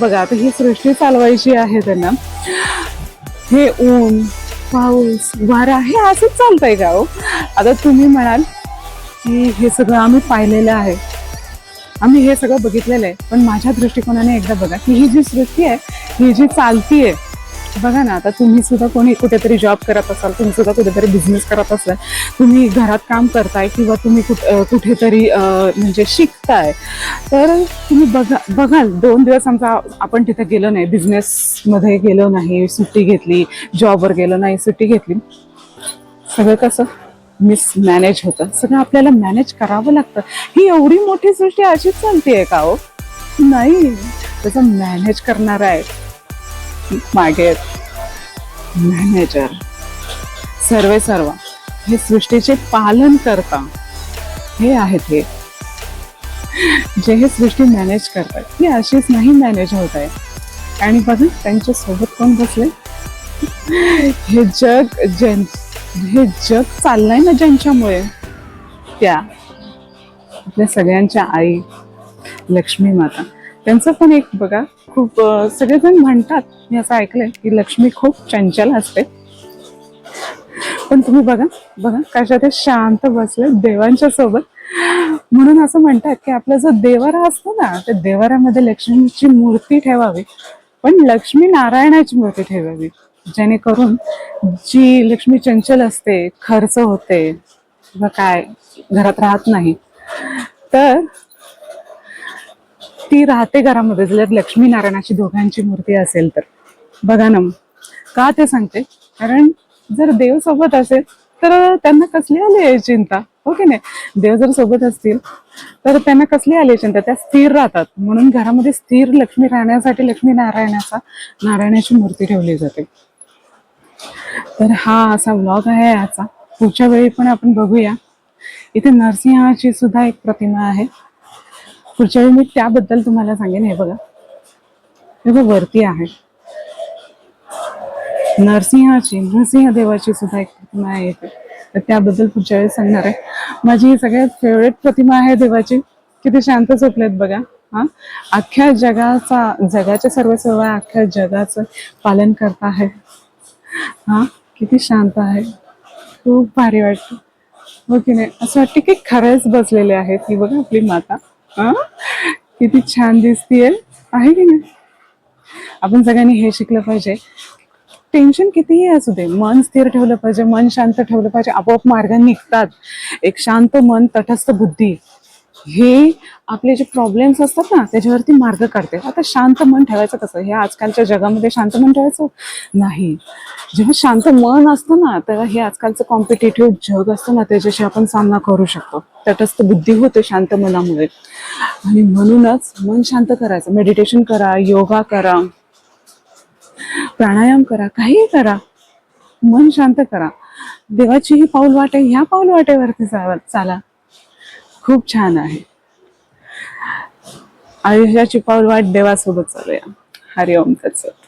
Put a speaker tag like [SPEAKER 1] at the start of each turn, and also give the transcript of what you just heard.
[SPEAKER 1] बघा, आता ही सृष्टी चालवायची आहे त्यांना. हे ऊन, पाऊस, वारा हे असंच चालतंय का हो? आता तुम्ही म्हणाल की हे सगळं आम्ही पाहिलेलं आहे, आम्ही हे सगळं बघितलेलं आहे, पण माझ्या दृष्टिकोनाने एकदा बघा की ही जी सृष्टी आहे, ही जी चालतीये, बघा ना. आता तुम्ही सुद्धा कोणी कुठेतरी जॉब करत असाल, तुम्ही सुद्धा कुठेतरी बिझनेस करत असाल, तुम्ही घरात काम करताय किंवा तुम्ही कुठेतरी म्हणजे शिकताय, तर तुम्ही बघाल 2 दिवस आपण तिथे गेलो नाही, बिझनेसमध्ये गेलो नाही, सुट्टी घेतली, जॉबवर गेलो नाही, सुट्टी घेतली, सगळं कसं मिसमॅनेज होतं. सगळं आपल्याला मॅनेज करावं लागतं. ही एवढी मोठी सृष्टी अशीच चालतीये का हो? नाही, त्याचं मॅनेज करणारा आहे मागे मॅनेजर, सर्व हे सृष्टीचे पालन करता हे आहेत, हे जे हे सृष्टी मॅनेज करतात, ही अशीच नाही मॅनेज होत आहे. आणि बघा त्यांच्या सोबत कोण बसले, हे जग चाललंय ना ज्यांच्यामुळे, त्या आपल्या सगळ्यांच्या आई लक्ष्मी माता. त्यांचं पण एक बघा, खूप सगळेजण म्हणतात, मी असं ऐकलंय की लक्ष्मी खूप चंचल असते, पण तुम्ही बघा कशा ते शांत बसले देवांच्या सोबत. म्हणून असं म्हणतात की आपला जो देवारा असतो ना, त्या देवाऱ्यामध्ये लक्ष्मीची मूर्ती ठेवावी, पण लक्ष्मी नारायणाची मूर्ती ठेवावी, जेणेकरून जी लक्ष्मी चंचल असते, खर्च होते किंवा काय घरात राहत नाही, तर ती राहते घरामध्ये जर लक्ष्मी नारायणाची दोघांची मूर्ती असेल तर. बघा ना, का ते सांगते, कारण जर देव सोबत असेल तर त्यांना कसली आली चिंता, हो की नाही? देव जर सोबत असतील तर त्यांना कसली आली चिंता, त्या स्थिर राहतात. म्हणून घरामध्ये स्थिर लक्ष्मी राहण्यासाठी लक्ष्मी नारायणाची मूर्ती ठेवली जाते. तर हा असा व्लॉग आहे आजचा. पुढच्या वेळी पण आपण बघूया. इथे नरसिंहाची सुद्धा एक प्रतिमा आहे, पुढच्या वेळी मी त्याबद्दल तुम्हाला सांगेन. हे बघा, हे वरती आहे नरसिंह देवाची सुद्धा एक प्रतिमा आहे इथे, तर त्याबद्दल पुढच्या वेळेस सांगणार आहे. माझी ही सगळ्यात फेवरेट प्रतिमा आहे देवाची. किती शांत झोपलेत बघा. हा, अख्ख्या जगाच्या सर्व अख्ख्या जगाचं पालन करत आहे. हा, किती शांत आहे, खूप भारी वाटतं, हो की नाही? असं वाटतं की खरंच बसलेले आहेत. ही बघा आपली माता, हा किती छान दिसतीये, आहे की नाही? आपण सगळ्यांनी हे शिकलं पाहिजे, टेन्शन कितीही असू दे, मन स्थिर ठेवलं पाहिजे, मन शांत ठेवलं पाहिजे, आपोआप मार्ग निघतात. एक शांत मन, तटस्थ बुद्धी, हे आपले जे प्रॉब्लेम्स असतात ना त्याच्यावरती मार्ग काढते. आता शांत मन ठेवायचं कसं, हे आजकालच्या जगामध्ये शांत मन ठेवायचं नाही. जेव्हा शांत मन असतं ना, तेव्हा हे आजकालचं कॉम्पिटेटिव्ह जग असतं ना, त्याच्याशी आपण सामना करू शकतो. तटस्थ बुद्धी होते शांत मनामुळे. आणि म्हणूनच मन शांत करायचं, मेडिटेशन करा, योगा करा, प्राणायाम करा, काहीही करा, मन शांत करा. देवाची ही पाऊल वाट आहे, ह्या पाऊल वाटेवरती चाला, खूप छान आहे. आयुष्याची पाऊल वाट देवासोबत चालूया. हरिओम तत्सत.